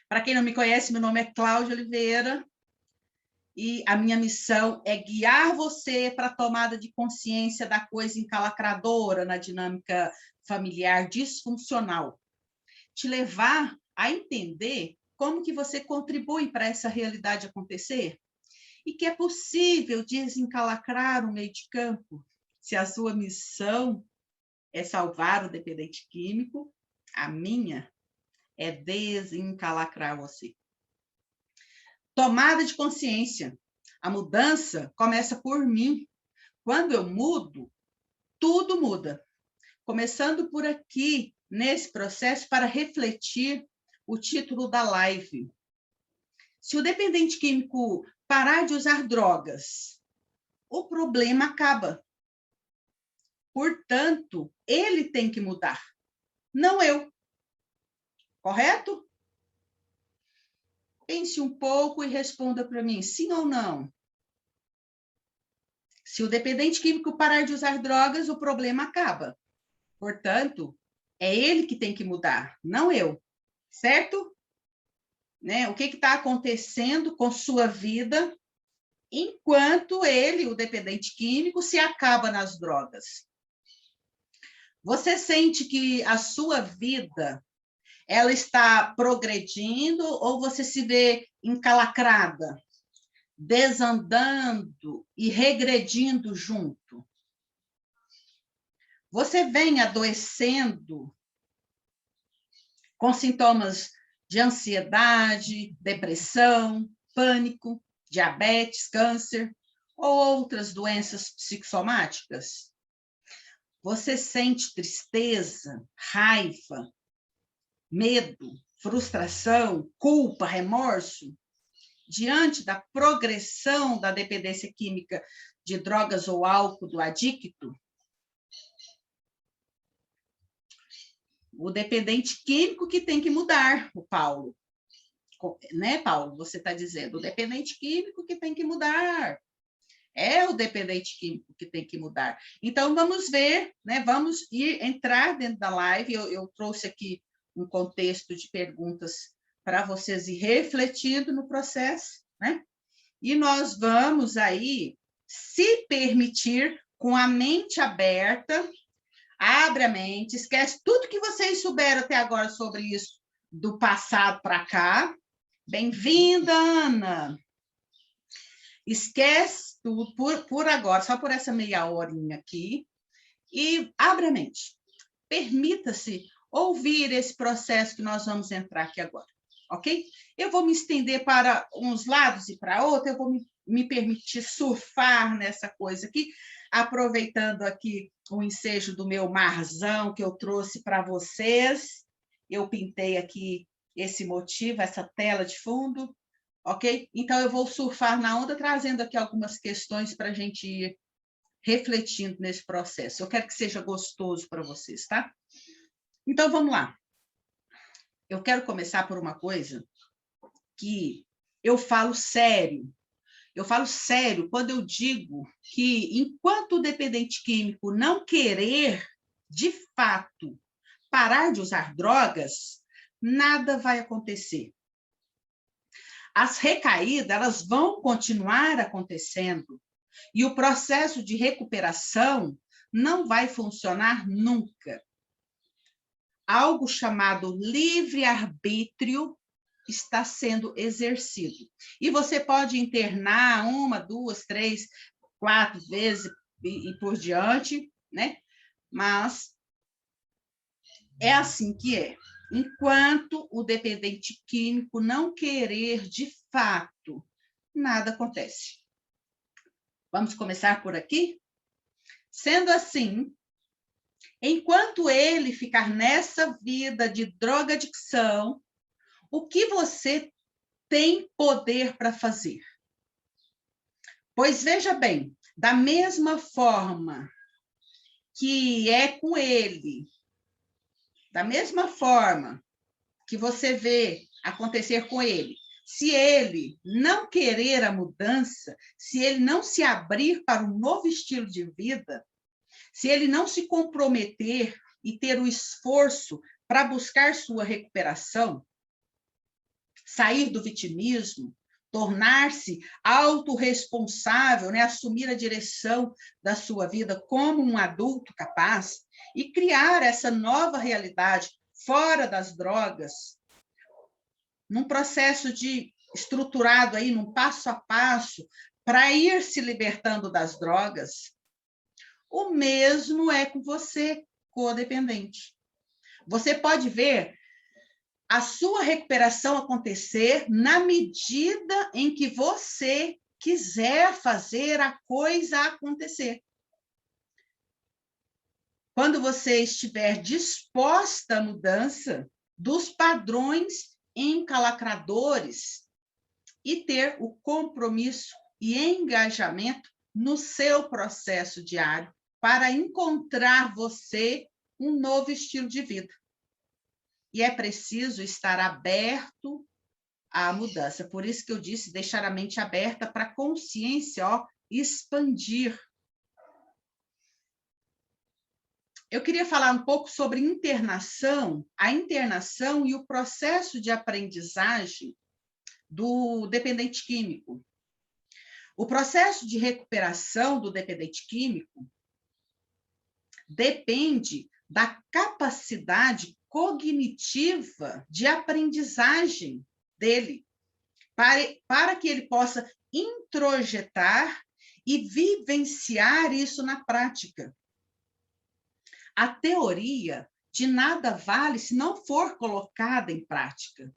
Para quem não me conhece, meu nome é Cláudia Oliveira e a minha missão é guiar você para a tomada de consciência da coisa encalacradora na dinâmica familiar disfuncional. Te levar a entender como que você contribui para essa realidade acontecer e que é possível desencalacrar o meio de campo se a sua missão é salvar o dependente químico, a minha é desencalacrar você. Tomada de consciência. A mudança começa por mim. Quando eu mudo, tudo muda. Começando por aqui, nesse processo, para refletir o título da live. Se o dependente químico parar de usar drogas, o problema acaba. Portanto, ele tem que mudar, não eu. Correto? Pense um pouco e responda para mim, sim ou não. Se o dependente químico parar de usar drogas, o problema acaba. Portanto, é ele que tem que mudar, não eu. Certo? Né? O que está acontecendo com sua vida enquanto ele, o dependente químico, se acaba nas drogas? Você sente que a sua vida ela está progredindo ou você se vê encalacrada, desandando e regredindo junto? Você vem adoecendo com sintomas de ansiedade, depressão, pânico, diabetes, câncer ou outras doenças psicossomáticas? Você sente tristeza, raiva, medo, frustração, culpa, remorso diante da progressão da dependência química de drogas ou álcool do adicto? O dependente químico que tem que mudar, o Paulo. Né, Paulo? Você está dizendo, o dependente químico que tem que mudar. É o dependente químico que tem que mudar. Então, vamos ver, né? Vamos entrar dentro da live. Eu trouxe aqui um contexto de perguntas para vocês ir refletindo no processo, né? E nós vamos aí se permitir, com a mente aberta, abre a mente, esquece tudo que vocês souberam até agora sobre isso, do passado para cá. Bem-vinda, Ana! Esquece tudo por agora, só por essa meia horinha aqui, e abre a mente. Permita-se ouvir esse processo que nós vamos entrar aqui agora, ok? Eu vou me estender para uns lados e para outros, eu vou me permitir surfar nessa coisa aqui, aproveitando aqui o ensejo do meu marzão que eu trouxe para vocês. Eu pintei aqui esse motivo, essa tela de fundo, ok? Então, eu vou surfar na onda, trazendo aqui algumas questões para a gente ir refletindo nesse processo. Eu quero que seja gostoso para vocês, tá? Então, vamos lá. Eu quero começar por uma coisa que eu falo sério. Eu falo sério quando eu digo que, enquanto o dependente químico não querer, de fato, parar de usar drogas, nada vai acontecer. As recaídas, elas vão continuar acontecendo e o processo de recuperação não vai funcionar nunca. Algo chamado livre-arbítrio está sendo exercido. E você pode internar 1, 2, 3, 4 vezes e por diante, né? Mas é assim que é. Enquanto o dependente químico não querer de fato, nada acontece. Vamos começar por aqui? Sendo assim, enquanto ele ficar nessa vida de drogadicção, o que você tem poder para fazer? Pois veja bem, da mesma forma que é com ele, da mesma forma que você vê acontecer com ele, se ele não querer a mudança, se ele não se abrir para um novo estilo de vida, se ele não se comprometer e ter o esforço para buscar sua recuperação, sair do vitimismo, tornar-se autorresponsável, né? Assumir a direção da sua vida como um adulto capaz e criar essa nova realidade fora das drogas, num processo de estruturado aí, num passo a passo, para ir se libertando das drogas. O mesmo é com você, codependente. Você pode ver a sua recuperação acontecer na medida em que você quiser fazer a coisa acontecer. Quando você estiver disposta à mudança dos padrões encalacradores e ter o compromisso e engajamento no seu processo diário para encontrar você um novo estilo de vida. E é preciso estar aberto à mudança. Por isso que eu disse deixar a mente aberta para a consciência, expandir. Eu queria falar um pouco sobre internação, a internação e o processo de aprendizagem do dependente químico. O processo de recuperação do dependente químico depende da capacidade cognitiva de aprendizagem dele, para que ele possa introjetar e vivenciar isso na prática. A teoria de nada vale se não for colocada em prática.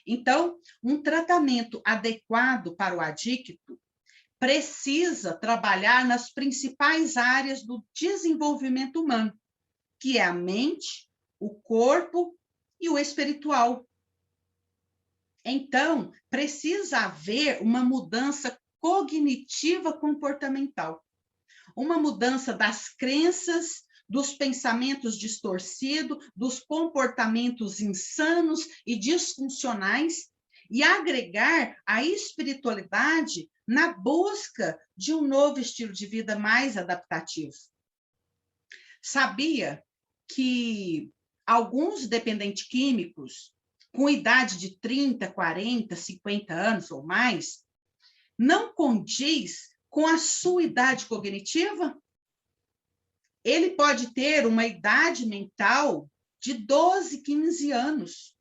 Então, um tratamento adequado para o adicto precisa trabalhar nas principais áreas do desenvolvimento humano, que é a mente, o corpo e o espiritual. Então, precisa haver uma mudança cognitiva comportamental, uma mudança das crenças, dos pensamentos distorcidos, dos comportamentos insanos e disfuncionais, e agregar a espiritualidade na busca de um novo estilo de vida mais adaptativo. Sabia que alguns dependentes químicos, com idade de 30, 40, 50 anos ou mais, não condiz com a sua idade cognitiva? Ele pode ter uma idade mental de 12, 15 anos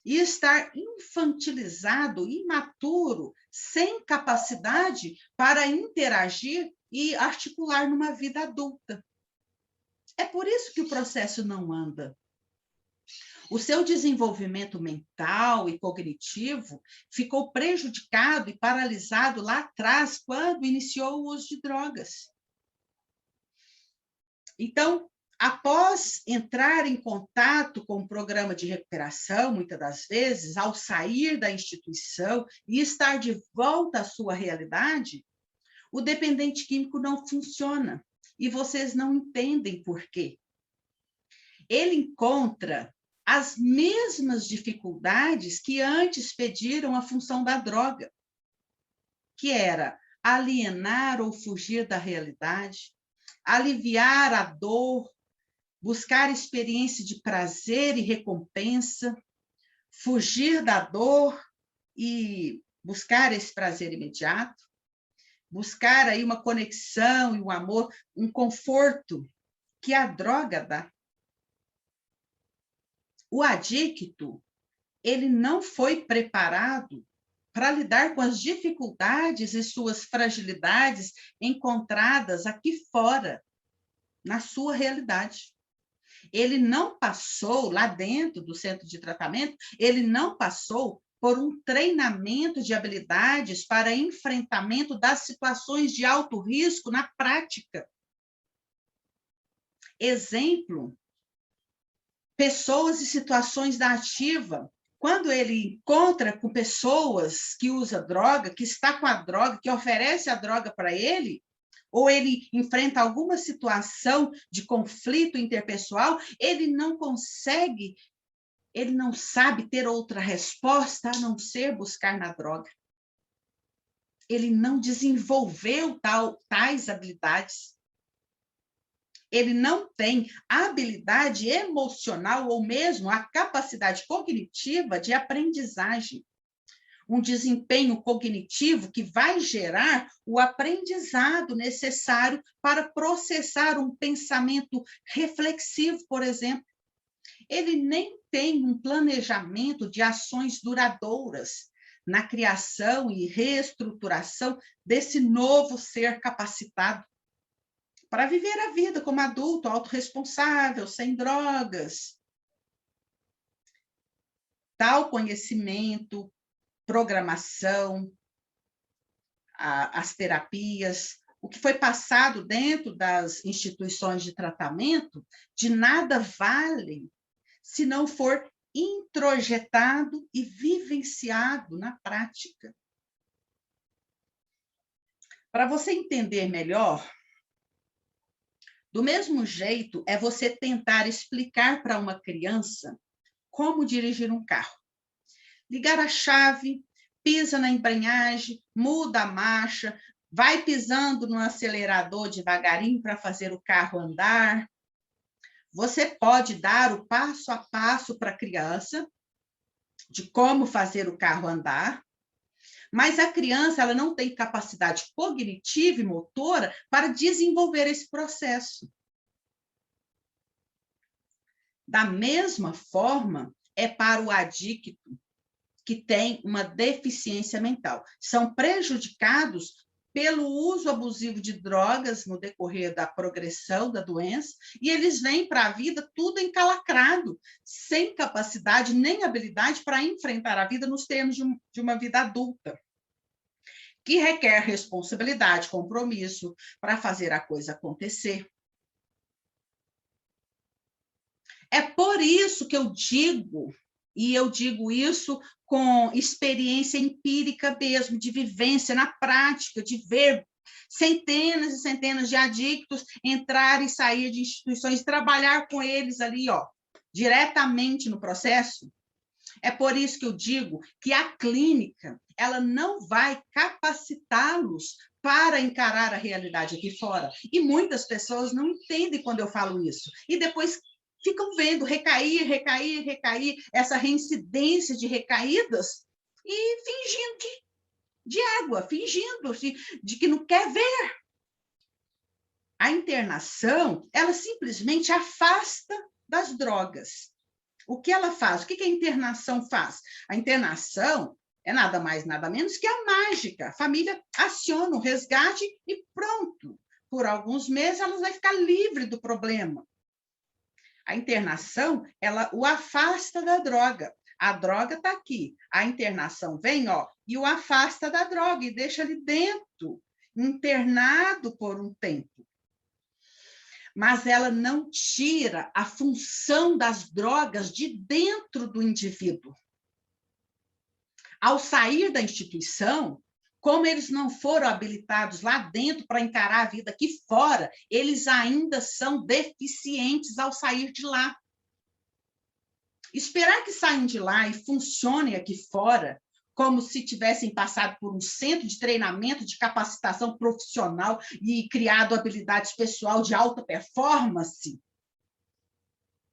e estar infantilizado, imaturo, sem capacidade para interagir e articular numa vida adulta. É por isso que o processo não anda. O seu desenvolvimento mental e cognitivo ficou prejudicado e paralisado lá atrás, quando iniciou o uso de drogas. Então, após entrar em contato com o programa de recuperação, muitas das vezes, ao sair da instituição e estar de volta à sua realidade, o dependente químico não funciona e vocês não entendem por quê. Ele encontra as mesmas dificuldades que antes pediram a função da droga, que era alienar ou fugir da realidade, aliviar a dor, buscar experiência de prazer e recompensa, fugir da dor e buscar esse prazer imediato, buscar aí uma conexão e um amor, um conforto que a droga dá. O adicto, ele não foi preparado para lidar com as dificuldades e suas fragilidades encontradas aqui fora, na sua realidade. Ele não passou, lá dentro do centro de tratamento, ele não passou por um treinamento de habilidades para enfrentamento das situações de alto risco na prática. Exemplo, pessoas e situações da ativa. Quando ele encontra com pessoas que usam droga, que está com a droga, que oferece a droga para ele, ou ele enfrenta alguma situação de conflito interpessoal, ele não consegue, ele não sabe ter outra resposta a não ser buscar na droga. Ele não desenvolveu tais habilidades. Ele não tem a habilidade emocional ou mesmo a capacidade cognitiva de aprendizagem. Um desempenho cognitivo que vai gerar o aprendizado necessário para processar um pensamento reflexivo, por exemplo. Ele nem tem um planejamento de ações duradouras na criação e reestruturação desse novo ser capacitado para viver a vida como adulto, autorresponsável, sem drogas. Tal conhecimento, programação, as terapias, o que foi passado dentro das instituições de tratamento, de nada vale se não for introjetado e vivenciado na prática. Para você entender melhor, do mesmo jeito é você tentar explicar para uma criança como dirigir um carro. Ligar a chave, pisa na embreagem, muda a marcha, vai pisando no acelerador devagarinho para fazer o carro andar. Você pode dar o passo a passo para a criança de como fazer o carro andar, mas a criança ela não tem capacidade cognitiva e motora para desenvolver esse processo. Da mesma forma, é para o adicto que tem uma deficiência mental. São prejudicados pelo uso abusivo de drogas no decorrer da progressão da doença, e eles vêm para a vida tudo encalacrado, sem capacidade nem habilidade para enfrentar a vida nos termos de uma vida adulta, que requer responsabilidade, compromisso para fazer a coisa acontecer. É por isso que eu digo, e eu digo isso com experiência empírica mesmo, de vivência na prática, de ver centenas e centenas de adictos entrar e sair de instituições, trabalhar com eles ali, ó, diretamente no processo. É por isso que eu digo que a clínica, ela não vai capacitá-los para encarar a realidade aqui fora. E muitas pessoas não entendem quando eu falo isso. E depois ficam vendo recair, essa reincidência de recaídas e fingindo de água, fingindo de que não quer ver. A internação, ela simplesmente afasta das drogas. O que ela faz? O que a internação faz? A internação é nada mais, nada menos que a mágica. A família aciona o resgate e pronto. Por alguns meses, ela vai ficar livre do problema. A internação, ela o afasta da droga. A droga está aqui. A internação vem, ó, e o afasta da droga e deixa ele dentro, internado por um tempo. Mas ela não tira a função das drogas de dentro do indivíduo. Ao sair da instituição, como eles não foram habilitados lá dentro para encarar a vida aqui fora, eles ainda são deficientes ao sair de lá. Esperar que saiam de lá e funcionem aqui fora, como se tivessem passado por um centro de treinamento, de capacitação profissional e criado habilidades pessoal de alta performance.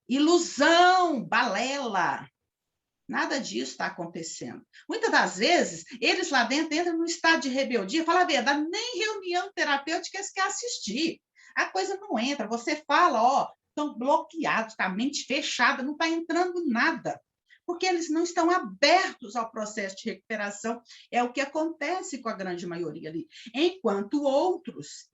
Ilusão, balela. Nada disso está acontecendo. Muitas das vezes, eles lá dentro entram num estado de rebeldia, fala a verdade, nem reunião terapêutica eles querem assistir. A coisa não entra, você fala, ó, estão bloqueados, com a mente fechada, não está entrando nada, porque eles não estão abertos ao processo de recuperação. É o que acontece com a grande maioria ali. Enquanto outros,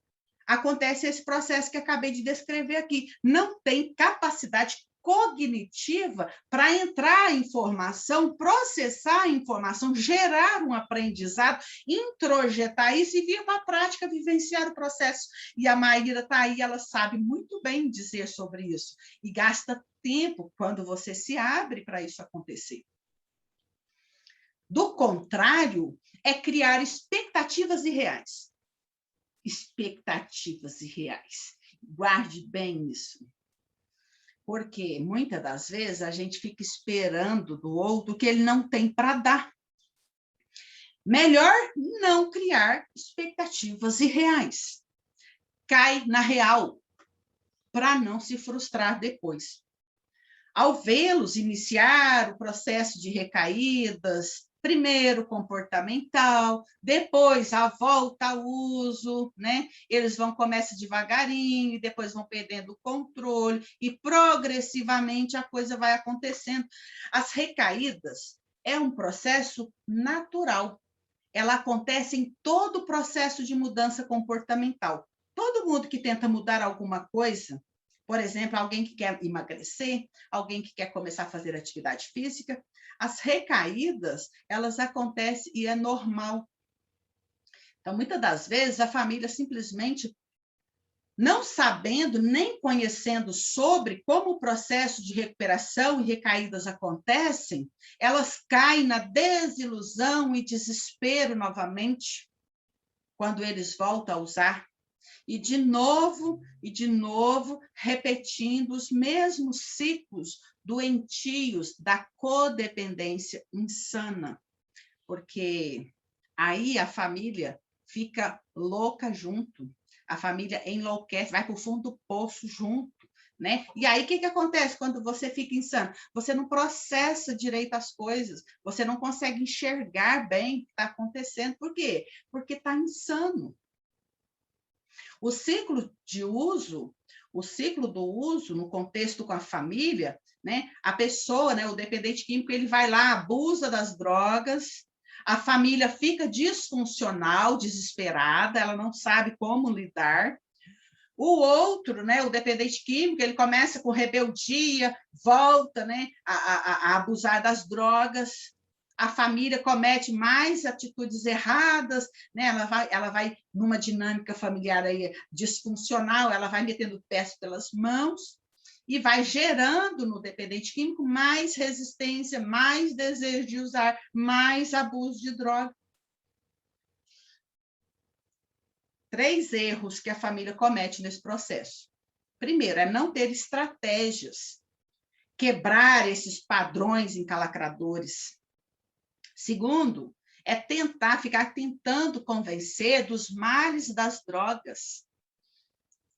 acontece esse processo que acabei de descrever aqui, não tem capacidade cognitiva para entrar a informação, processar a informação, gerar um aprendizado, introjetar isso e vir para a prática, vivenciar o processo. E a Maíra está aí, ela sabe muito bem dizer sobre isso. E gasta tempo quando você se abre para isso acontecer. Do contrário, é criar expectativas irreais. Expectativas irreais. Guarde bem isso. Porque, muitas das vezes, a gente fica esperando do outro que ele não tem para dar. Melhor não criar expectativas irreais. Cai na real. para não se frustrar depois. Ao vê-los iniciar o processo de recaídas, primeiro comportamental, depois a volta ao uso, né? Eles começam devagarinho, e depois vão perdendo o controle, e progressivamente a coisa vai acontecendo. As recaídas é um processo natural. Ela acontece em todo o processo de mudança comportamental. Todo mundo que tenta mudar alguma coisa, por exemplo, alguém que quer emagrecer, alguém que quer começar a fazer atividade física, as recaídas, elas acontecem e é normal. Então, muitas das vezes, a família simplesmente não sabendo nem conhecendo sobre como o processo de recuperação e recaídas acontecem, elas caem na desilusão e desespero novamente quando eles voltam a usar. E de novo, repetindo os mesmos ciclos doentios da codependência insana. Porque aí a família fica louca junto, a família enlouquece, vai para o fundo do poço junto, né? E aí, o que acontece quando você fica insano? Você não processa direito as coisas, você não consegue enxergar bem o que está acontecendo. Por quê? Porque está insano. O ciclo do uso, no contexto com a família, né? A pessoa, né, o dependente químico, ele vai lá, abusa das drogas, a família fica disfuncional, desesperada, ela não sabe como lidar. O outro, né, o dependente químico, ele começa com rebeldia, volta, né, a abusar das drogas, a família comete mais atitudes erradas, né, ela vai numa dinâmica familiar aí disfuncional, ela vai metendo o pé pelas mãos e vai gerando no dependente químico mais resistência, mais desejo de usar, mais abuso de droga. 3 erros que a família comete nesse processo. Primeiro, é não ter estratégias, quebrar esses padrões encalacradores. Segundo, é ficar tentando convencer dos males das drogas.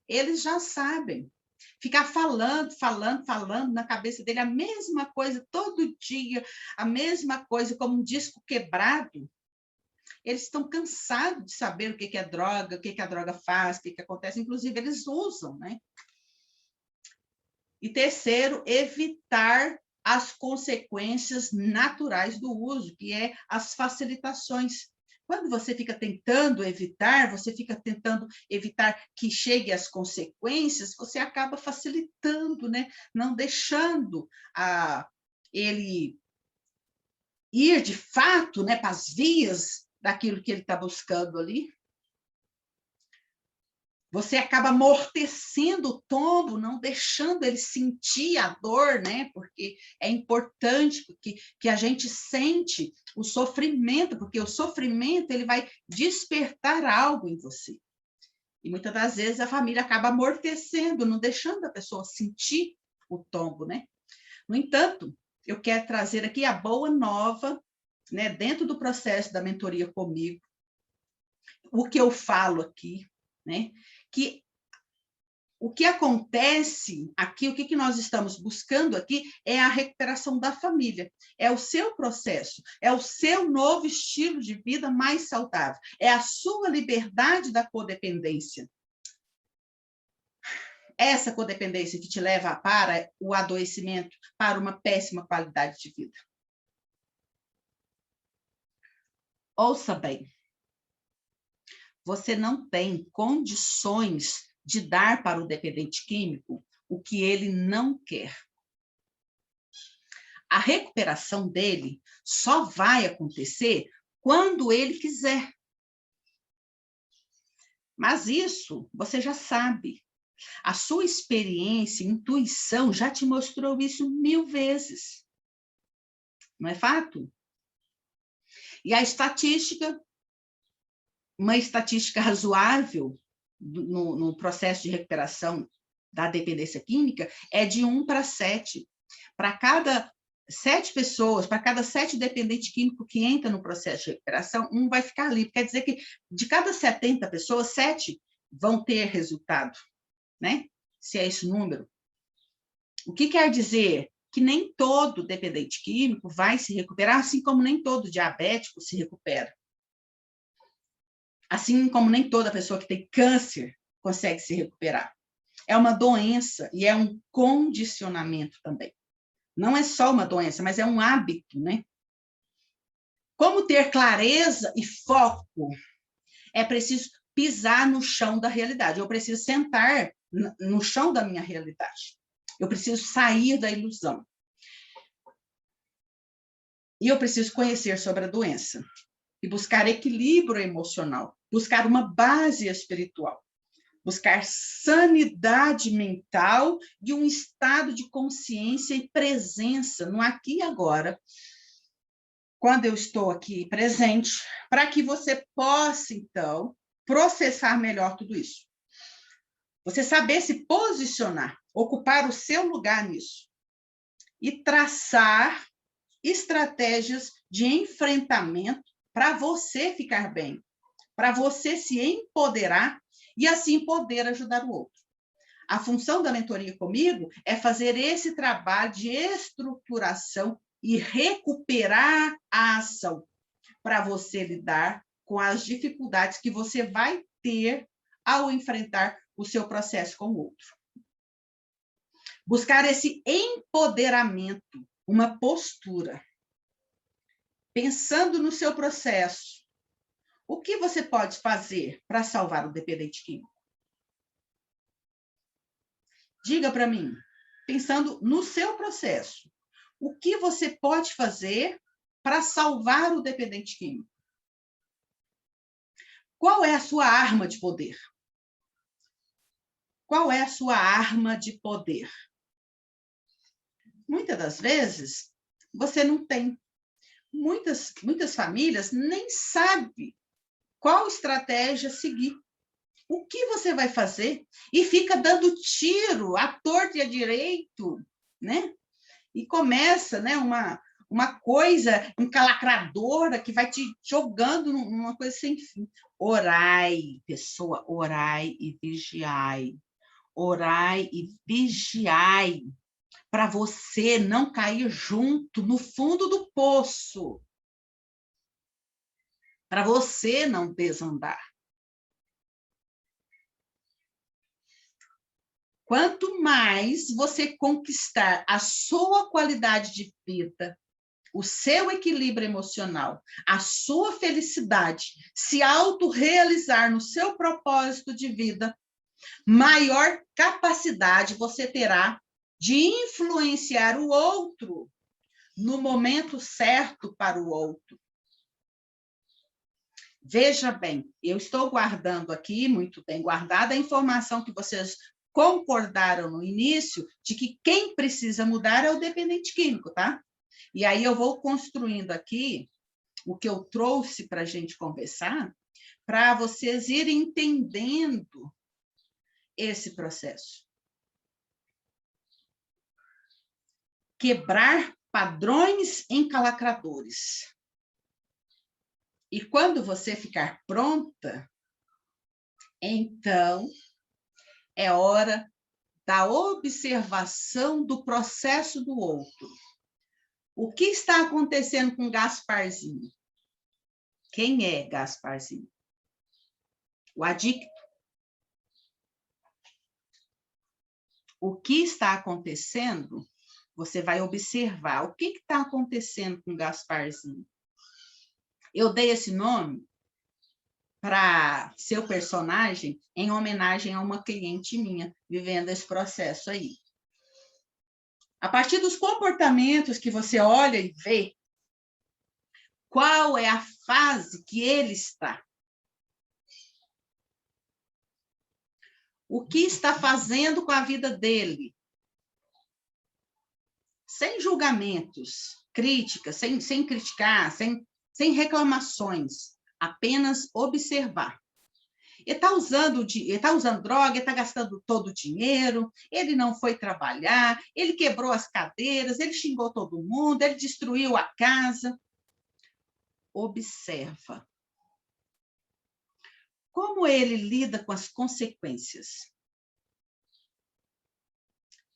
Eles já sabem. Ficar falando na cabeça dele a mesma coisa todo dia, a mesma coisa, como um disco quebrado. Eles estão cansados de saber o que é droga, o que a droga faz, o que acontece. Inclusive, eles usam, né? E terceiro, evitar as consequências naturais do uso, que é as facilitações. Quando você fica tentando evitar, que chegue às consequências, você acaba facilitando, né? Não deixando ele ir de fato, né, para as vias daquilo que ele está buscando ali. Você acaba amortecendo o tombo, não deixando ele sentir a dor, né? Porque é importante que a gente sente o sofrimento, porque o sofrimento ele vai despertar algo em você. E muitas das vezes a família acaba amortecendo, não deixando a pessoa sentir o tombo, né? No entanto, eu quero trazer aqui a boa nova, né? Dentro do processo da mentoria comigo, o que eu falo aqui, né? Que o que acontece aqui, o que nós estamos buscando aqui é a recuperação da família, é o seu processo, é o seu novo estilo de vida mais saudável, é a sua liberdade da codependência. Essa codependência que te leva para o adoecimento, para uma péssima qualidade de vida. Ouça bem. Você não tem condições de dar para o dependente químico o que ele não quer. A recuperação dele só vai acontecer quando ele quiser. Mas isso você já sabe. A sua experiência, intuição, já te mostrou isso 1000 vezes. Não é fato? E a estatística, uma estatística razoável no processo de recuperação da dependência química é de 1 para 7. Para cada 7 pessoas, para cada 7 dependentes químicos que entram no processo de recuperação, 1 vai ficar ali. Quer dizer que de cada 70 pessoas, 7 vão ter resultado, né? se é esse número. O que quer dizer? Que nem todo dependente químico vai se recuperar, assim como nem todo diabético se recupera. Assim como nem toda pessoa que tem câncer consegue se recuperar. É uma doença e é um condicionamento também. Não é só uma doença, mas é um hábito, né? Como ter clareza e foco? É preciso pisar no chão da realidade. Eu preciso sentar no chão da minha realidade. Eu preciso sair da ilusão. E eu preciso conhecer sobre a doença e buscar equilíbrio emocional, buscar uma base espiritual, buscar sanidade mental e um estado de consciência e presença no aqui e agora, quando eu estou aqui presente, para que você possa, então, processar melhor tudo isso. Você saber se posicionar, ocupar o seu lugar nisso e traçar estratégias de enfrentamento para você ficar bem, para você se empoderar e assim poder ajudar o outro. A função da mentoria comigo é fazer esse trabalho de estruturação e recuperar a ação para você lidar com as dificuldades que você vai ter ao enfrentar o seu processo com o outro. Buscar esse empoderamento, uma postura. Pensando no seu processo, o que você pode fazer para salvar o dependente químico? Diga para mim, pensando no seu processo, o que você pode fazer para salvar o dependente químico? Qual é a sua arma de poder? Qual é a sua arma de poder? Muitas das vezes, você não tem. Muitas famílias nem sabem qual estratégia seguir. O que você vai fazer? E fica dando tiro à torta e à direito, né? E começa, né, uma coisa encalacradora que vai te jogando numa coisa sem fim. Orai, pessoa, orai e vigiai. Orai e vigiai para você não cair junto no fundo do poço. Para você não desandar. Quanto mais você conquistar a sua qualidade de vida, o seu equilíbrio emocional, a sua felicidade, se autorrealizar no seu propósito de vida, maior capacidade você terá de influenciar o outro no momento certo para o outro. Veja bem, eu estou guardando aqui, muito bem guardada, a informação que vocês concordaram no início de que quem precisa mudar é o dependente químico, tá? E aí eu vou construindo aqui o que eu trouxe para a gente conversar, para vocês irem entendendo esse processo. Quebrar padrões encalacradores. E quando você ficar pronta, então é hora da observação do processo do outro. O que está acontecendo com Gasparzinho? Quem é Gasparzinho? O adicto. O que está acontecendo? Você vai observar. O que está acontecendo com Gasparzinho? Eu dei esse nome para seu personagem em homenagem a uma cliente minha, vivendo esse processo aí. A partir dos comportamentos que você olha e vê, qual é a fase que ele está? O que está fazendo com a vida dele? Sem julgamentos, críticas, sem criticar, sem reclamações, apenas observar. Ele está usando droga, ele está gastando todo o dinheiro, ele não foi trabalhar, ele quebrou as cadeiras, ele xingou todo mundo, ele destruiu a casa. Observa. Como ele lida com as consequências?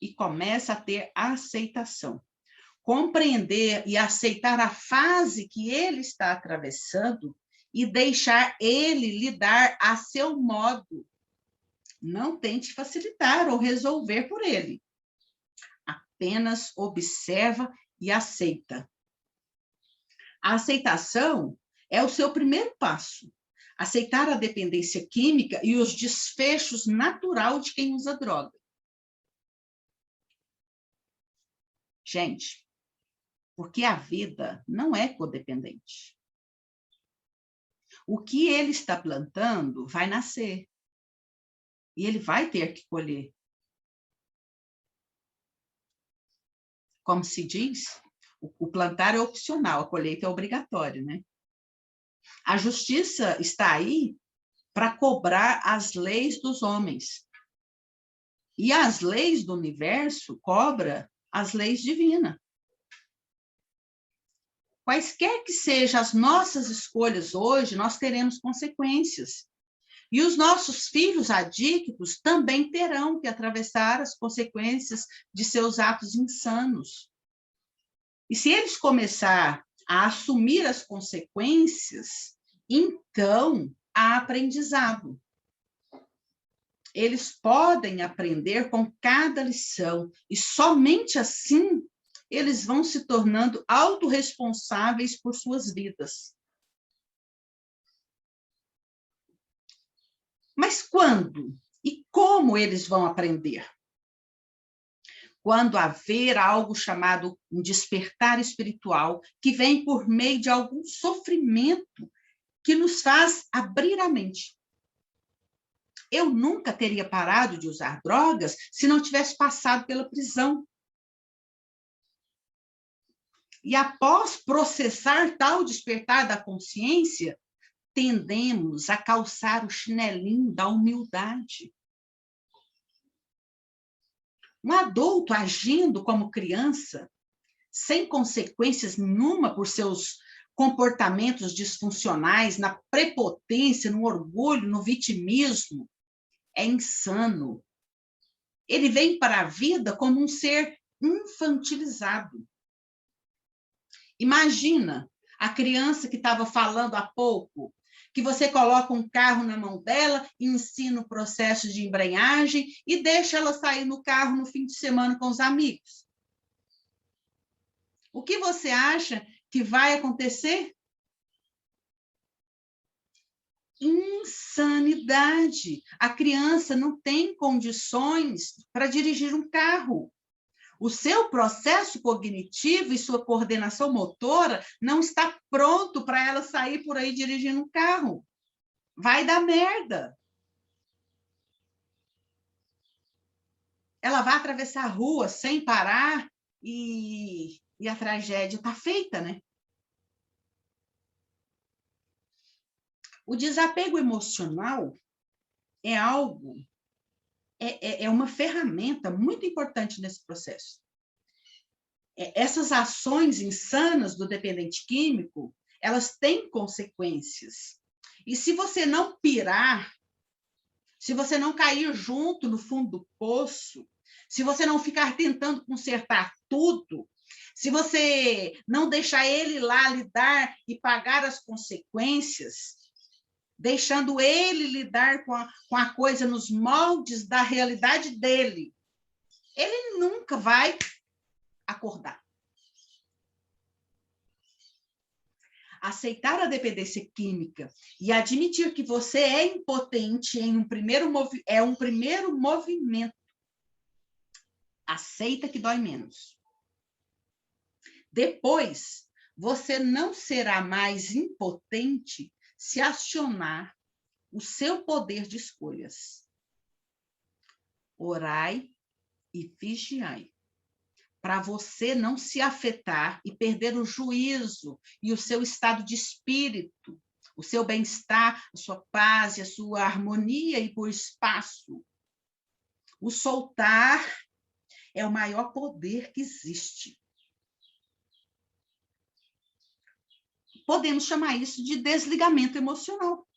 e começa a ter aceitação. Compreender e aceitar a fase que ele está atravessando e deixar ele lidar a seu modo. Não tente facilitar ou resolver por ele. Apenas observa e aceita. A aceitação é o seu primeiro passo. Aceitar a dependência química e os desfechos naturais de quem usa droga. Gente, porque a vida não é codependente. O que ele está plantando vai nascer. E ele vai ter que colher. Como se diz, o plantar é opcional, a colheita é obrigatória, né? A justiça está aí para cobrar as leis dos homens. E as leis do universo cobram as leis divinas. Quaisquer que sejam as nossas escolhas hoje, nós teremos consequências. E os nossos filhos adictos também terão que atravessar as consequências de seus atos insanos. E se eles começarem a assumir as consequências, então há aprendizado. Eles podem aprender com cada lição, e somente assim eles vão se tornando autorresponsáveis por suas vidas. Mas quando e como eles vão aprender? Quando haver algo chamado um despertar espiritual, que vem por meio de algum sofrimento que nos faz abrir a mente. Eu nunca teria parado de usar drogas se não tivesse passado pela prisão. E após processar tal despertar da consciência, tendemos a calçar o chinelinho da humildade. Um adulto agindo como criança, sem consequências nenhuma por seus comportamentos disfuncionais, na prepotência, no orgulho, no vitimismo, é insano. Ele vem para a vida como um ser infantilizado. Imagina a criança que estava falando há pouco, que você coloca um carro na mão dela, ensina o processo de embreagem e deixa ela sair no carro no fim de semana com os amigos. O que você acha que vai acontecer? Insanidade. A criança não tem condições para dirigir um carro. O seu processo cognitivo e sua coordenação motora não está pronto para ela sair por aí dirigindo um carro. Vai dar merda. Ela vai atravessar a rua sem parar e a tragédia está feita, né? O desapego emocional é algo, é uma ferramenta muito importante nesse processo. Essas ações insanas do dependente químico, elas têm consequências. E se você não pirar, se você não cair junto no fundo do poço, se você não ficar tentando consertar tudo, se você não deixar ele lá lidar e pagar as consequências, deixando ele lidar com a coisa nos moldes da realidade dele, ele nunca vai acordar. Aceitar a dependência química e admitir que você é impotente é um primeiro movimento. Aceita que dói menos. Depois, você não será mais impotente se acionar o seu poder de escolhas. Orai e vigiai, para você não se afetar e perder o juízo e o seu estado de espírito, o seu bem-estar, a sua paz e a sua harmonia e por espaço. O soltar é o maior poder que existe. Podemos chamar isso de desligamento emocional.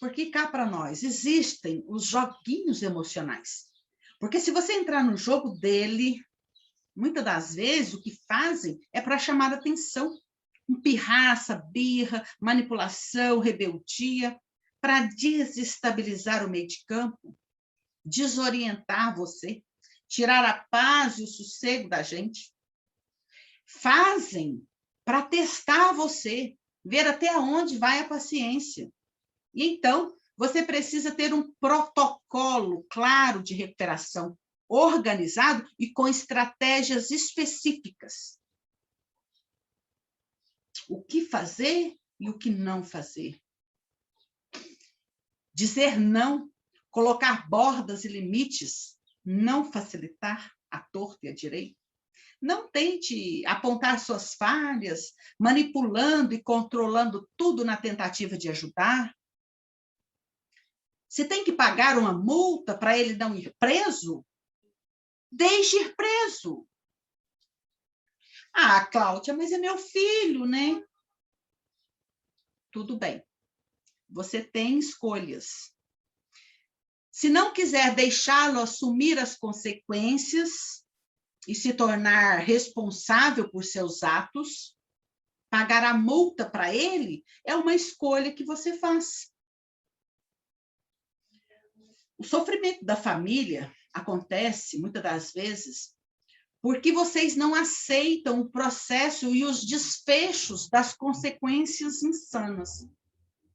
Porque cá para nós existem os joguinhos emocionais. Porque se você entrar no jogo dele, muitas das vezes o que fazem é para chamar atenção. Pirraça, birra, manipulação, rebeldia, para desestabilizar o meio de campo, desorientar você, tirar a paz e o sossego da gente. Fazem para testar você, ver até onde vai a paciência. E então, você precisa ter um protocolo claro de recuperação, organizado e com estratégias específicas. O que fazer e o que não fazer. Dizer não, colocar bordas e limites, não facilitar a torta e a direita. Não tente apontar suas falhas, manipulando e controlando tudo na tentativa de ajudar. Se tem que pagar uma multa para ele não ir preso, deixe ir preso. Ah, Cláudia, mas é meu filho, né? Tudo bem. Você tem escolhas. Se não quiser deixá-lo assumir as consequências e se tornar responsável por seus atos, pagar a multa para ele é uma escolha que você faz. O sofrimento da família acontece, muitas das vezes, porque vocês não aceitam o processo e os desfechos das consequências insanas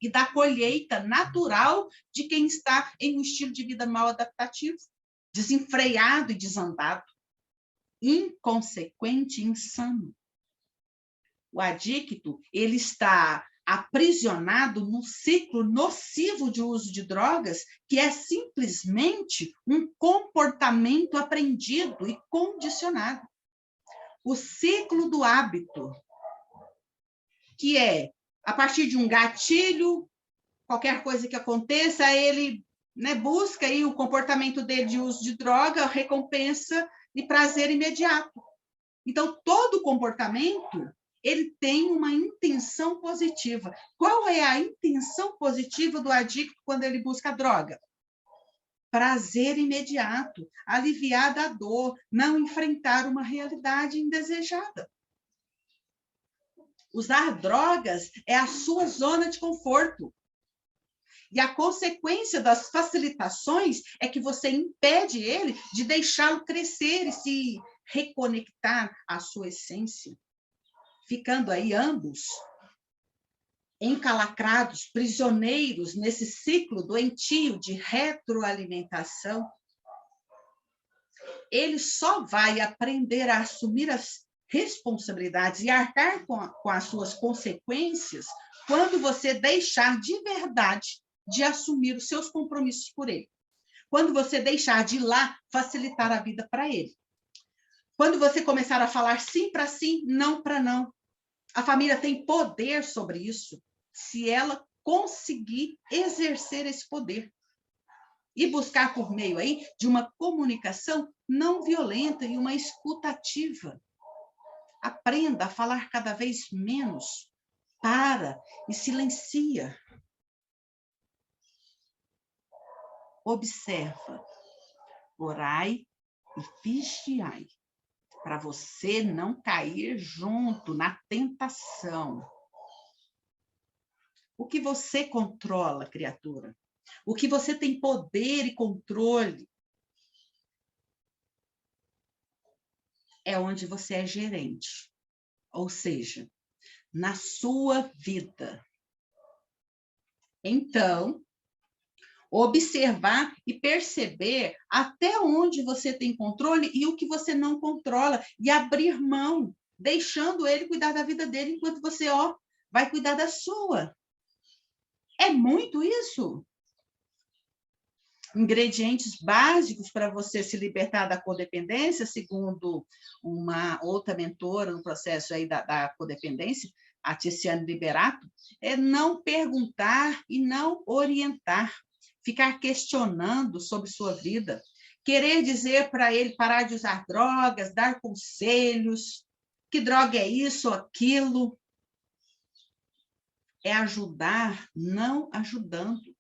e da colheita natural de quem está em um estilo de vida mal adaptativo, desenfreado e desandado, inconsequente e insano. O adicto, ele está aprisionado num ciclo nocivo de uso de drogas, que é simplesmente um comportamento aprendido e condicionado. O ciclo do hábito, que é, a partir de um gatilho, qualquer coisa que aconteça, ele, né, busca aí o comportamento dele de uso de droga, recompensa e prazer imediato. Então, todo comportamento, ele tem uma intenção positiva. Qual é a intenção positiva do adicto quando ele busca droga? Prazer imediato, aliviar da dor, não enfrentar uma realidade indesejada. Usar drogas é a sua zona de conforto. E a consequência das facilitações é que você impede ele de deixá-lo crescer e se reconectar à sua essência, ficando aí ambos encalacrados, prisioneiros nesse ciclo doentio de retroalimentação. Ele só vai aprender a assumir as responsabilidades e arcar com as suas consequências quando você deixar de verdade de assumir os seus compromissos por ele. Quando você deixar de ir lá facilitar a vida para ele. Quando você começar a falar sim para sim, não para não. A família tem poder sobre isso, se ela conseguir exercer esse poder. E buscar por meio aí de uma comunicação não violenta e uma escuta ativa. Aprenda a falar cada vez menos. Para e silencia. Observa, orai e vigiai, para você não cair junto na tentação. O que você controla, criatura? O que você tem poder e controle é onde você é gerente, ou seja, na sua vida. Então, observar e perceber até onde você tem controle e o que você não controla, e abrir mão, deixando ele cuidar da vida dele, enquanto você, vai cuidar da sua. É muito isso. Ingredientes básicos para você se libertar da codependência, segundo uma outra mentora no processo aí da codependência, a Tiziane Liberato, é não perguntar e não orientar. Ficar questionando sobre sua vida, querer dizer para ele parar de usar drogas, dar conselhos, que droga é isso ou aquilo, é ajudar não ajudando.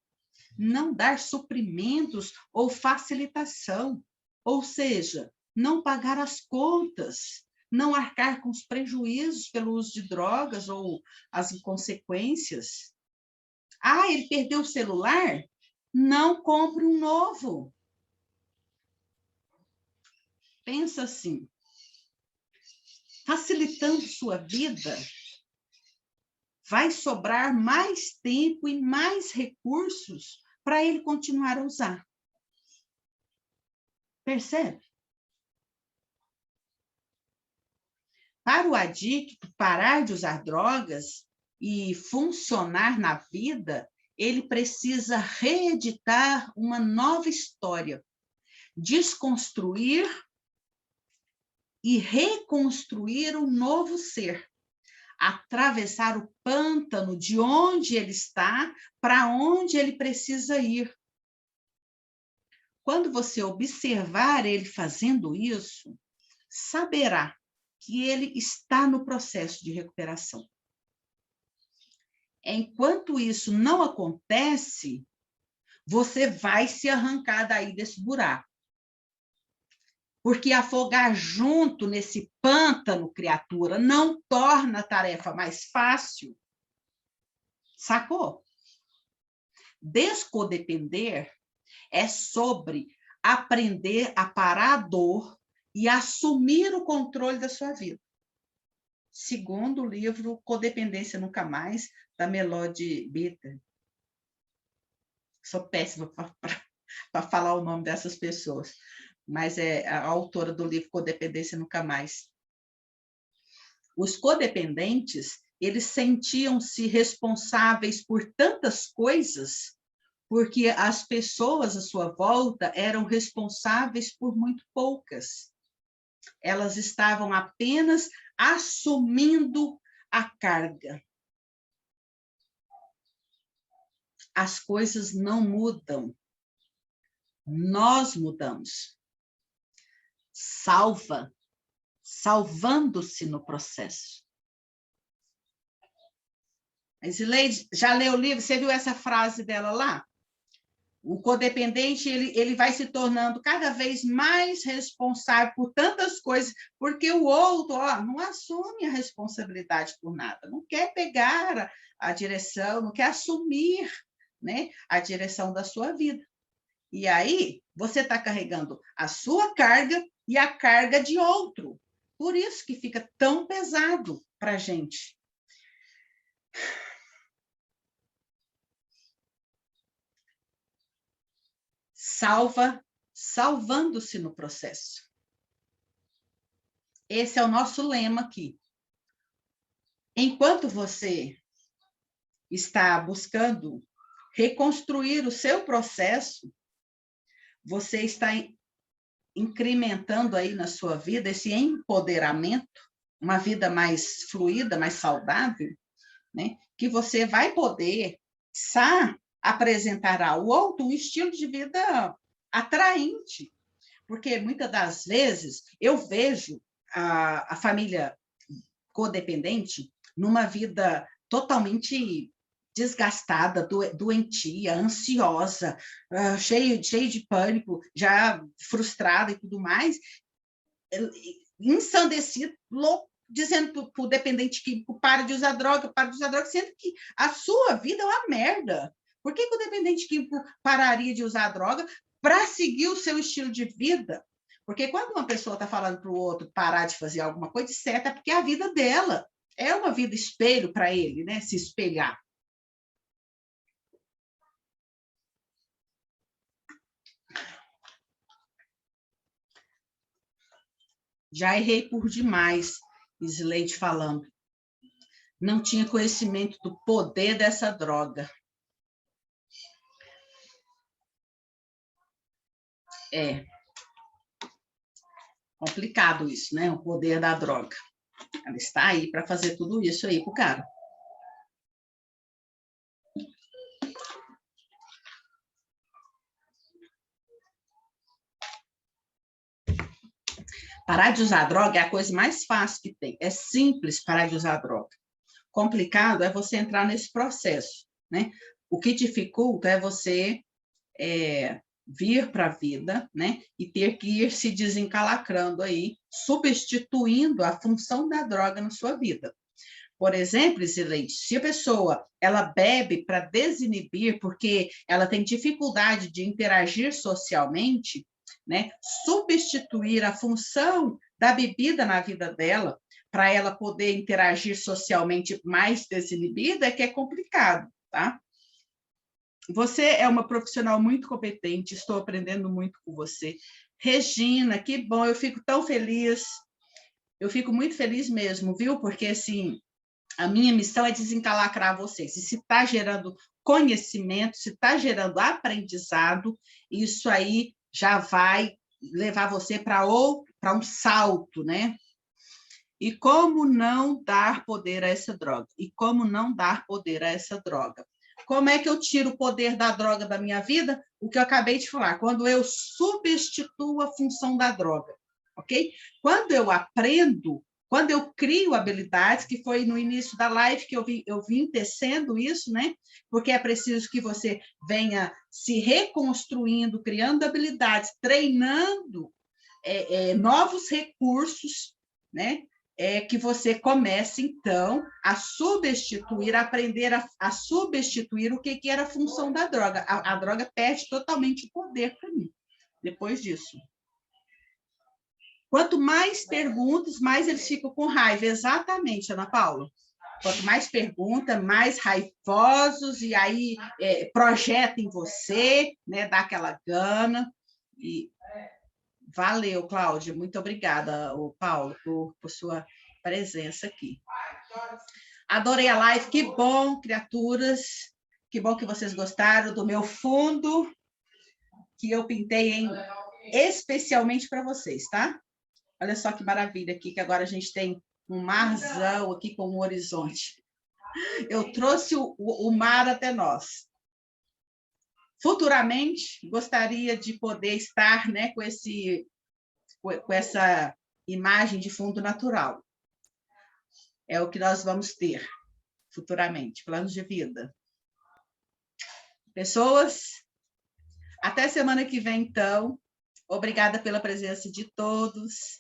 não dar suprimentos ou facilitação, ou seja, não pagar as contas, não arcar com os prejuízos pelo uso de drogas ou as inconsequências. Ah, ele perdeu o celular? Não compre um novo. Pensa assim, facilitando sua vida, vai sobrar mais tempo e mais recursos para ele continuar a usar. Percebe? Para o adicto parar de usar drogas e funcionar na vida, ele precisa reeditar uma nova história, desconstruir e reconstruir um novo ser, atravessar o pântano de onde ele está para onde ele precisa ir. Quando você observar ele fazendo isso, saberá que ele está no processo de recuperação. Enquanto isso não acontece, você vai se arrancar daí desse buraco. Porque afogar junto nesse pântano, criatura, não torna a tarefa mais fácil. Sacou? Descodepender é sobre aprender a parar a dor e assumir o controle da sua vida. Segundo o livro Codependência Nunca Mais, da Melody Beattie. Sou péssima para falar o nome dessas pessoas, mas é a autora do livro Codependência Nunca Mais. Os codependentes, eles sentiam-se responsáveis por tantas coisas, porque as pessoas à sua volta eram responsáveis por muito poucas. Elas estavam apenas assumindo a carga. As coisas não mudam. Nós mudamos. Salvando-se no processo. A Zileide, já leu o livro? Você viu essa frase dela lá? O codependente, ele vai se tornando cada vez mais responsável por tantas coisas, porque o outro não assume a responsabilidade por nada, não quer pegar a direção, não quer assumir, né, a direção da sua vida. E aí, você está carregando a sua carga e a carga de outro. Por isso que fica tão pesado para a gente. Salvando-se no processo. Esse é o nosso lema aqui. Enquanto você está buscando reconstruir o seu processo, você está incrementando aí na sua vida esse empoderamento, uma vida mais fluida, mais saudável, né? Que você vai poder apresentar ao outro um estilo de vida atraente, porque muitas das vezes eu vejo a família codependente numa vida totalmente desgastada, doentia, ansiosa, cheio de pânico, já frustrada e tudo mais, ensandecido, louco, dizendo para o dependente químico, para de usar droga, sendo que a sua vida é uma merda. Por que o dependente químico pararia de usar droga para seguir o seu estilo de vida? Porque quando uma pessoa está falando para o outro parar de fazer alguma coisa, certo, é porque a vida dela é uma vida espelho para ele, né? Se espelhar. Já errei por demais, Zileide falando. Não tinha conhecimento do poder dessa droga. É complicado isso, né? O poder da droga. Ela está aí para fazer tudo isso aí pro cara. Parar de usar droga é a coisa mais fácil que tem. É simples parar de usar droga. Complicado é você entrar nesse processo, né? O que dificulta é você vir para a vida, né? E ter que ir se desencalacrando aí, substituindo a função da droga na sua vida. Por exemplo, Zilei, se a pessoa ela bebe para desinibir, porque ela tem dificuldade de interagir socialmente, né? Substituir a função da bebida na vida dela para ela poder interagir socialmente mais desinibida é que é complicado, tá? Você é uma profissional muito competente, estou aprendendo muito com você. Regina, que bom, eu fico tão feliz. Eu fico muito feliz mesmo, viu? Porque, assim, a minha missão é desencalacrar vocês. E se está gerando conhecimento, se está gerando aprendizado, isso aí já vai levar você para um salto, né? E como não dar poder a essa droga? E como não dar poder a essa droga? Como é que eu tiro o poder da droga da minha vida? O que eu acabei de falar, quando eu substituo a função da droga, ok? Quando eu aprendo, quando eu crio habilidades, que foi no início da live que eu vim tecendo isso, né? Porque é preciso que você venha se reconstruindo, criando habilidades, treinando novos recursos, né? Que você comece, então, a substituir, a aprender a substituir o que era a função da droga. A droga perde totalmente o poder para mim, depois disso. Quanto mais perguntas, mais eles ficam com raiva. Exatamente, Ana Paula. Quanto mais pergunta, mais raivosos, e aí projeta em você, né? Dá aquela gana. E valeu, Cláudia. Muito obrigada, Paulo, por sua presença aqui. Adorei a live. Que bom, criaturas. Que bom que vocês gostaram do meu fundo, que eu pintei especialmente para vocês, tá? Olha só que maravilha aqui, que agora a gente tem um marzão aqui com um horizonte. Eu trouxe o mar até nós. Futuramente, gostaria de poder estar, né, com essa imagem de fundo natural. É o que nós vamos ter futuramente, planos de vida. Pessoas, até semana que vem, então. Obrigada pela presença de todos.